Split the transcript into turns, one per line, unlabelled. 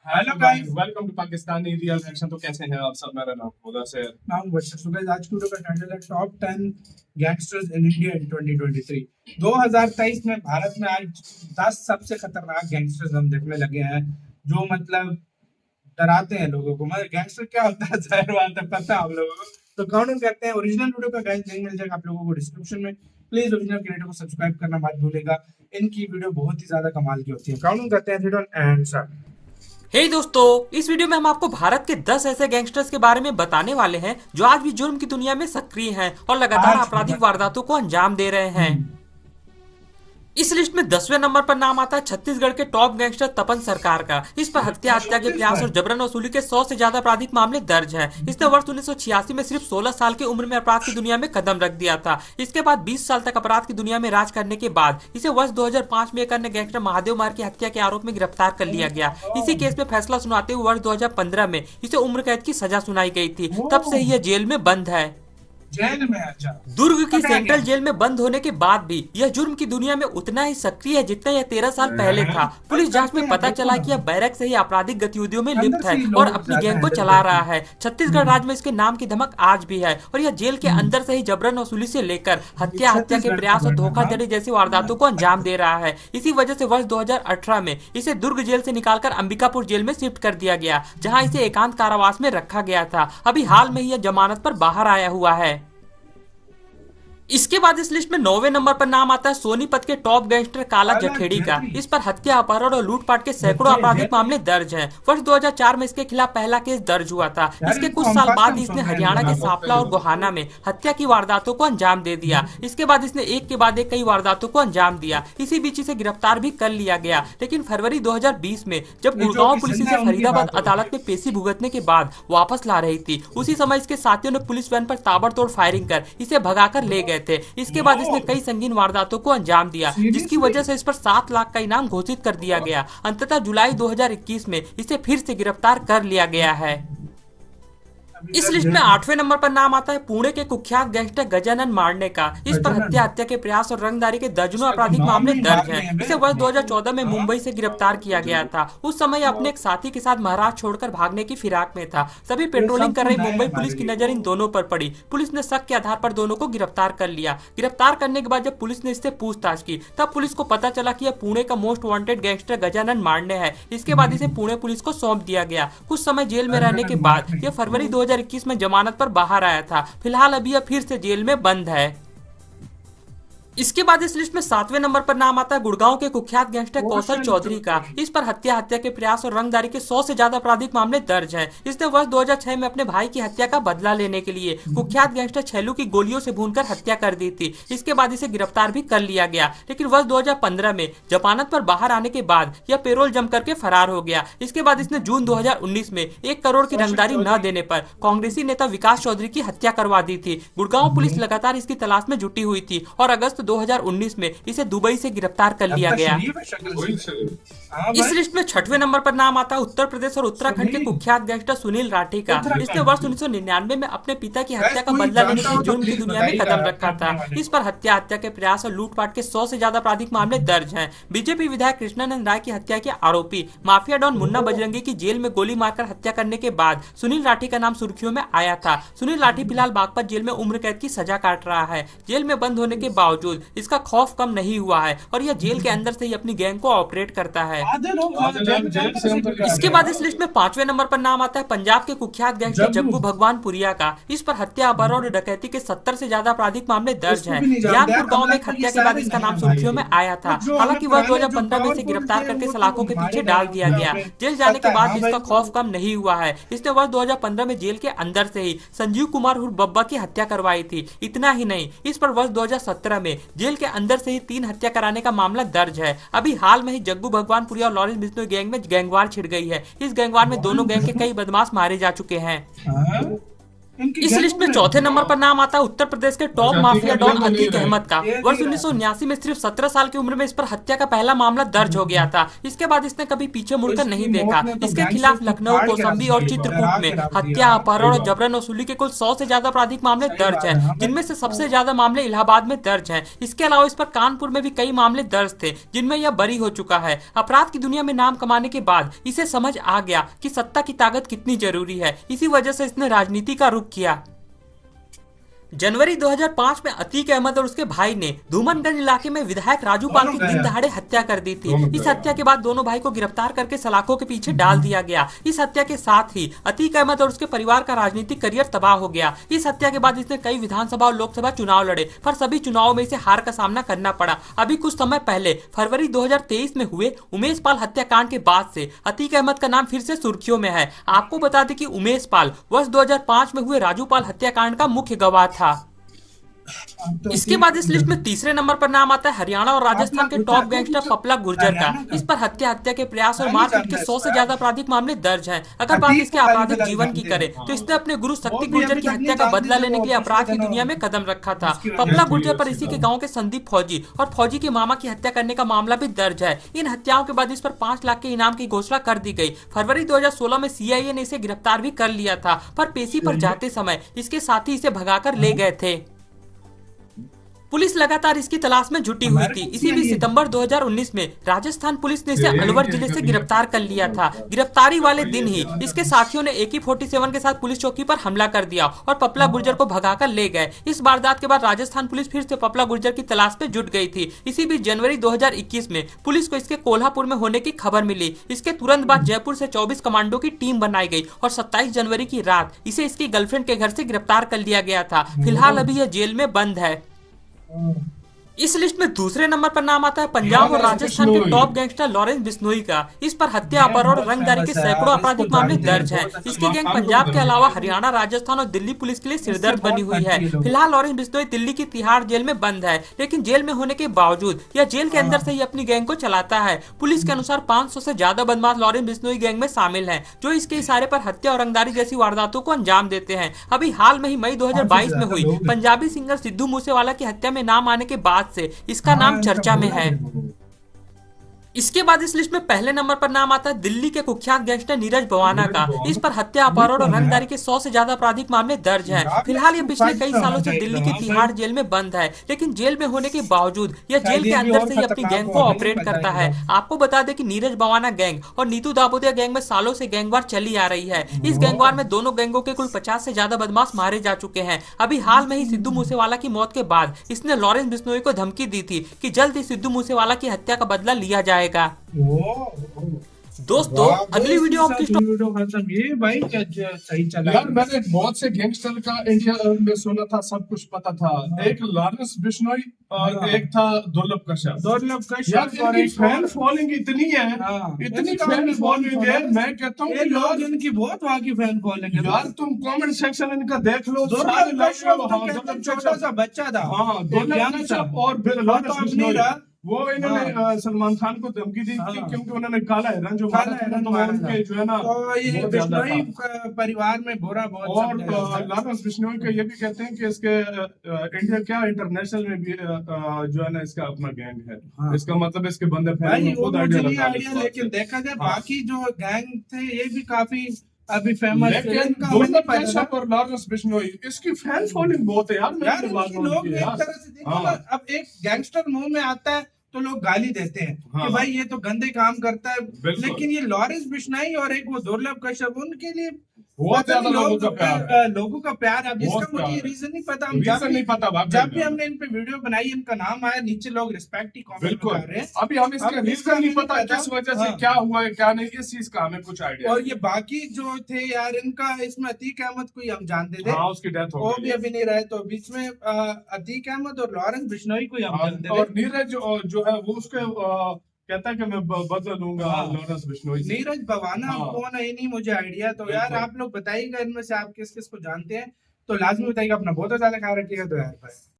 Hello guys,
welcome to Pakistani real action. तो कैसे हैं आप सब? मेरा नाम मुदस्सिर।
नाम वर्षा। सो गाइस, आज की वीडियो का टाइटल है top 10 gangsters in India in 2023। 2023 में भारत में आज 10 सबसे खतरनाक गैंगस्टर्स हम देखने लगे हैं, जो मतलब डराते हैं लोगों को। मतलब गैंगस्टर क्या होता है जाहिर बात है, पता है आप लोगों को। तो काउंट डाउन करते हैं। ओरिजिनल वीडियो का गाइस लिंक मिल जाएगा आप लोगों को डिस्क्रिप्शन में। प्लीज ओरिजिनल क्रिएटर को सब्सक्राइब करना मत भूलेगा, इनकी वीडियो बहुत ही ज्यादा कमाल की होती है। काउंट डाउन करते हैं 3 एंड स्टार्ट।
हे दोस्तों, इस वीडियो में हम आपको भारत के 10 ऐसे गैंगस्टर्स के बारे में बताने वाले हैं जो आज भी जुर्म की दुनिया में सक्रिय हैं और लगातार
आज
आपराधिक वारदातों को अंजाम दे रहे हैं। इस लिस्ट में 10वें नंबर पर नाम आता है छत्तीसगढ़ के टॉप गैंगस्टर तपन सरकार का। इस पर हत्या के प्रयास और जबरन वसूली के 100 से ज्यादा आपराधिक मामले दर्ज हैं। इसने वर्ष 1986 में सिर्फ 16 साल की उम्र में अपराध की दुनिया में कदम रख दिया था। इसके बाद 20 साल तक अपराध की दुनिया में राज करने के बाद इसे वर्ष 2005 में एक अन्य गैंगस्टर महादेव मार की हत्या के आरोप में गिरफ्तार कर लिया गया। इसी केस में फैसला सुनाते हुए वर्ष 2015 में इसे उम्र कैद की सजा सुनाई गई थी। तब से ही यह जेल में बंद है।
जेल में अच्छा।
दुर्ग की सेंट्रल जेल में बंद होने के बाद भी यह जुर्म की दुनिया में उतना ही सक्रिय है जितना यह 13 साल पहले था। पुलिस जांच में पता चला कि यह बैरक से ही आपराधिक गतिविधियों में लिप्त है और अपनी गैंग को चला रहा है। छत्तीसगढ़ राज्य में इसके नाम की धमक आज भी है और यह जेल के अंदर से ही जबरन वसूली से लेकर हत्या के प्रयास और धोखाधड़ी जैसी वारदातों को अंजाम दे रहा है। इसी वजह से वर्ष 2018 में इसे दुर्ग जेल से निकालकर अंबिकापुर जेल में शिफ्ट कर दिया गया, जहाँ इसे एकांत कारावास में रखा गया था। अभी हाल में ही यह जमानत पर बाहर आया हुआ है। इसके बाद इस लिस्ट में 9वें नंबर पर नाम आता है सोनीपत के टॉप गैंगस्टर काला जखेड़ी का। इस पर हत्या, अपहरण और लूटपाट के सैकड़ों आपराधिक मामले दर्ज हैं। वर्ष 2004 में इसके खिलाफ पहला केस दर्ज हुआ था। इसके कुछ साल बाद इसने हरियाणा के सांपला और गोहाना में हत्या की वारदातों को अंजाम दे दिया। इसके बाद इसने एक के बाद एक कई वारदातों को अंजाम दिया। इसी बीच इसे गिरफ्तार भी कर लिया गया, लेकिन फरवरी 2020 में जब गुड़गांव पुलिस इसे फरीदाबाद अदालत में पेशी भुगतने के बाद वापस ला रही थी, उसी समय इसके साथियों ने पुलिस वैन पर ताबड़तोड़ फायरिंग कर इसे भगाकर ले गए थे। इसके बाद इसने कई संगीन वारदातों को अंजाम दिया, जिसकी वजह से इस पर 7 लाख का इनाम घोषित कर दिया गया। अंततः जुलाई 2021 में इसे फिर से गिरफ्तार कर लिया गया है। इस लिस्ट में 8वें नंबर पर नाम आता है पुणे के कुख्यात गैंगस्टर गजानन मारने का। इस पर हत्या के प्रयास और रंगदारी के दर्जनों आपराधिक मामले दर्ज हैं। इसे वर्ष 2014 में मुंबई से गिरफ्तार किया गया था। उस समय अपने एक साथी के साथ महाराष्ट्र छोड़कर भागने की फिराक में था। सभी पेट्रोलिंग कर रही मुंबई पुलिस की नजर इन दोनों पर पड़ी। पुलिस ने शक के आधार पर दोनों को गिरफ्तार कर लिया। गिरफ्तार करने के बाद जब पुलिस ने इससे पूछताछ की, तब पुलिस को पता चला कि यह पुणे का मोस्ट वांटेड गैंगस्टर गजानन मारने है। इसके बाद इसे पुणे पुलिस को सौंप दिया गया। कुछ समय जेल में रहने के बाद यह फरवरी 2021 में जमानत पर बाहर आया था। फिलहाल अभी यह फिर से जेल में बंद है। इसके बाद इस लिस्ट में 7वें नंबर पर नाम आता है गुड़गांव के कुख्यात गैंगस्टर कौशल चौधरी का। इस पर हत्या के प्रयास और रंगदारी के 100 से ज्यादा आपराधिक मामले दर्ज हैं। इसने वर्ष 2006 में अपने भाई की हत्या का बदला लेने के लिए कुख्यात गैंगस्टर छेलू की गोलियों से भूनकर हत्या कर दी थी। इसके बाद इसे गिरफ्तार भी कर लिया गया, लेकिन वर्ष 2015 में जमानत पर बाहर आने के बाद यह पेरोल जम करके फरार हो गया। इसके बाद इसने जून 2019 में 1 करोड़ की रंगदारी न देने पर कांग्रेसी नेता विकास चौधरी की हत्या करवा दी थी। गुड़गांव पुलिस लगातार इसकी तलाश में जुटी हुई थी और अगस्त 2019 में इसे दुबई से गिरफ्तार कर लिया गया। इस लिस्ट में 6वें नंबर पर नाम आता है उत्तर प्रदेश और उत्तराखंड के कुख्यात गैंगस्टर सुनील राठी का। इसने वर्ष 1999 में अपने पिता की हत्या का बदला लेने के जुर्म की दुनिया में कदम रखा था। इस पर हत्या के प्रयास और लूटपाट के 100 से ज्यादा आपराधिक मामले दर्ज हैं। बीजेपी विधायक कृष्णानंद राय की हत्या के आरोपी माफिया डॉन मुन्ना बजरंगी की जेल में गोली मारकर हत्या करने के बाद सुनील राठी का नाम सुर्खियों में आया था। सुनील राठी फिलहाल बागपत जेल में उम्र कैद की सजा काट रहा है। जेल में बंद होने के बावजूद इसका खौफ कम नहीं हुआ है और यह जेल के अंदर से ही अपनी गैंग को ऑपरेट करता है। इसके बाद इस लिस्ट में 5वें नंबर पर नाम आता है पंजाब के कुख्यात गैंगस्टर जग्गू भगवानपुरिया का। इस पर हत्या, अपहरण और डकैती के 70 से ज्यादा आपराधिक मामले दर्ज हैं। ज्ञानपुर गांव में एक हत्या के बाद इसका नाम सुर्खियों में आया था। हालांकि वर्ष 2015 में इसे गिरफ्तार करके सलाखों के पीछे डाल दिया गया। जेल जाने के बाद इसका खौफ कम नहीं हुआ है। इसने वर्ष 2015 में जेल के अंदर से ही संजीव कुमार उर्फ बब्बा की हत्या करवाई थी। इतना ही नहीं, इस पर वर्ष 2017 में जेल के अंदर से ही 3 हत्या कराने का मामला दर्ज है। अभी हाल में ही जग्गू भगवानपुरिया और लॉरेंस बिश्नोई गैंग में गैंगवार छिड़ गई है। इस गैंगवार में दोनों गैंग के कई बदमाश मारे जा चुके हैं।
इनकी
इस लिस्ट में चौथे नंबर पर नाम आता है उत्तर प्रदेश के top mafia don Atiq Ahmed का। वर्ष 1979 में सिर्फ 17 साल की उम्र में इस पर हत्या का पहला मामला दर्ज हो गया था। इसके बाद इसने कभी पीछे मुड़कर नहीं देखा। इसके खिलाफ लखनऊ, कौशाम्बी और चित्रकूट में हत्या, अपहरण और जबरन वसूली के कुल 100 से ज्यादा आपराधिक मामले दर्ज हैं, जिनमें से सबसे ज्यादा मामले इलाहाबाद में दर्ज हैं। इसके अलावा इस पर कानपुर में भी कई मामले दर्ज थे, जिनमें यह बरी हो चुका है। अपराध की दुनिया में नाम कमाने के बाद इसे समझ आ गया कि सत्ता की ताकत कितनी जरूरी है। इसी वजह से इसने राजनीति का रुख किया। जनवरी 2005 में अतीक अहमद और उसके भाई ने धूमनगंज इलाके में विधायक राजू पाल की दिन दहाड़े हत्या कर दी थी। इस हत्या के बाद दोनों भाई को गिरफ्तार करके सलाखों के पीछे डाल दिया गया। इस हत्या के साथ ही अतीक अहमद और उसके परिवार का राजनीतिक करियर तबाह हो गया। इस हत्या के बाद इसने कई विधानसभा और लोकसभा चुनाव लड़े, पर सभी चुनावों में इसे हार का सामना करना पड़ा। अभी कुछ समय पहले फरवरी 2023 में हुए उमेश पाल हत्याकांड के बाद से अतीक अहमद का नाम फिर से सुर्खियों में है। आपको बता दें कि उमेश पाल वर्ष 2005 में हुए राजू पाल हत्याकांड का मुख्य गवाह था। इसके बाद इस लिस्ट में तीसरे नंबर पर नाम आता है हरियाणा और राजस्थान के टॉप गैंगस्टर पपला गुर्जर का। इस पर हत्या के प्रयास और मारपीट के 100 से ज्यादा आपराधिक मामले दर्ज हैं। अगर बात इसके आपराधिक जीवन की करें तो इसने अपने गुरु शक्ति गुर्जर की हत्या का बदला लेने के लिए अपराध की दुनिया में कदम रखा था। पपला गुर्जर पर इसी के गाँव के संदीप फौजी और फौजी के मामा की हत्या करने का मामला भी दर्ज है। इन हत्याओं के बाद इस पर 5 लाख के इनाम की घोषणा कर दी गई। फरवरी 2016 में सीआईए ने इसे गिरफ्तार भी कर लिया था, पर पेशी पर जाते समय इसके साथी इसे भगाकर ले गए थे। पुलिस लगातार इसकी तलाश में जुटी हुई थी। इसी बीच सितंबर 2019 में राजस्थान पुलिस ने इसे अलवर जिले से गिरफ्तार कर लिया था। गिरफ्तारी वाले दिन ही इसके साथियों ने AK-47 के साथ पुलिस चौकी पर हमला कर दिया और पपला गुर्जर को भगाकर ले गए। इस वारदात के बाद राजस्थान पुलिस फिर से पपला गुर्जर की तलाश में जुट गई थी। इसी बीच जनवरी 2021 में पुलिस को इसके कोल्हापुर में होने की खबर मिली। इसके तुरंत बाद जयपुर से 24 कमांडो की टीम बनाई गई और 27 जनवरी की रात इसे इसकी गर्लफ्रेंड के घर से गिरफ्तार कर लिया गया था। फिलहाल अभी यह जेल में बंद है। इस लिस्ट में दूसरे नंबर पर नाम आता है पंजाब और राजस्थान के टॉप गैंगस्टर लॉरेंस बिश्नोई का। इस पर हत्या, अपहरण और रंगदारी के सैकड़ों आपराधिक मामले दर्ज हैं। इसकी गैंग पंजाब के अलावा हरियाणा, राजस्थान और दिल्ली पुलिस के लिए सिरदर्द बनी हुई है। फिलहाल लॉरेंस बिश्नोई दिल्ली की तिहाड़ जेल में बंद है, लेकिन जेल में होने के बावजूद यह जेल के अंदर से ही अपनी गैंग को चलाता है। पुलिस के अनुसार 500 से ज्यादा बदमाश लॉरेंस बिश्नोई गैंग में शामिल हैं, जो इसके इशारे पर हत्या और रंगदारी जैसी वारदातों को अंजाम देते हैं। अभी हाल में ही मई 2022 में हुई पंजाबी सिंगर सिद्धू मूसेवाला की हत्या में नाम आने के बाद से इसका नाम चर्चा में है। इसके बाद इस लिस्ट में पहले नंबर पर नाम आता है दिल्ली के कुख्यात गैंगस्टर नीरज भवाना का। इस पर हत्या, अपहरण और रंगदारी के 100 से ज्यादा आपराधिक मामले दर्ज हैं। फिलहाल ये पिछले कई सालों से दिल्ली की तिहाड़ जेल में बंद है, लेकिन जेल में होने के बावजूद यह जेल के अंदर से ही अपनी गैंग को ऑपरेट करता है। आपको बता दें कि नीरज भवाना गैंग और नीतू दाबोदिया गैंग में सालों से गैंगवार चली आ रही है। इस गैंगवार में दोनों गैंगों के कुल 50 से ज्यादा बदमाश मारे जा चुके हैं। अभी हाल में ही सिद्धू मूसेवाला की मौत के बाद इसने लॉरेंस बिश्नोई को धमकी दी थी कि जल्द ही सिद्धू मूसेवाला की हत्या का बदला लिया जाएगा। दोस्तों अगली वीडियो आपकी
खत्म। ये भाई क्या सही चला
यार, मैंने बहुत से गैंगस्टर का इंडिया में सुना था, सब कुछ पता था। एक लॉरेंस बिश्नोई और एक था दुर्लभ कश्यप। यार इनकी फैन फॉलोइंग इतनी है, इतनी फैन फॉलोइंग है, मैं कहता हूँ
लोग इनकी बहुत वहाँ की फैन फॉलोइंग है।
यार तुम कमेंट सेक्शन इनका देख लो,
छोटा सा बच्चा था।
हाँ, दुर्लभ कश्यप और लॉरेंस बिश्नोई, वो इन्होंने सलमान खान को धमकी दी थी क्योंकि उन्होंने काला हिरन जो मारा था, तो उनके जो है ना
ये बिश्नोई परिवार में बुरा बहुत।
और लॉरेंस बिश्नोई को ये भी कहते हैं कि इसके इंडिया क्या इंटरनेशनल में भी जो है ना इसका अपना गैंग है। इसका मतलब इसके बंदे
आइडिया। लेकिन देखा जाए बाकी जो गैंग थे ये भी काफी अभी फेमस है।
और लॉरेंस बिश्नोई इसकी फैन फॉलोइंग बहुत है यार।
लोग एक तरह से देखो, अब एक गैंगस्टर मुंह में आता है तो लोग गाली देते हैं कि भाई ये तो गंदे काम करता है, लेकिन ये लॉरेंस बिश्नोई और एक वो दुर्लभ कश्यप, उनके लिए
बहुत ज्यादा
लोगों का प्यार है। जिसका मुझे रीजन नहीं पता। हम जब भी हमने इन पे वीडियो बनाई, इनका नाम आया, नीचे लोग रिस्पेक्ट ही कमेंट कर रहे हैं।
अभी हम इसका रीजन नहीं पता किस वजह से क्या हुआ है क्या नहीं, इस चीज का हमें कुछ आइडिया।
और ये बाकी जो थे यार, इनका इसमें अतीक अहमद को ही हम जानते थे,
उसकी डेथ हो
वो भी अभी नहीं रहे, तो बीच में अतीक अहमद और लॉरेंस बिश्नोई को ही हम जानते थे।
और नीरज जो है वो उसके कहता है कि मैं बदला लूंगा लॉरेंस बिश्नोई।
नीरज भवाना कौन है, नहीं मुझे आइडिया। तो यार आप लोग बताइएगा इनमें से आप किस किस को जानते हैं, तो लाजमी बताइएगा। अपना बहुत ज्यादा ख्याल रखिएगा। तो यार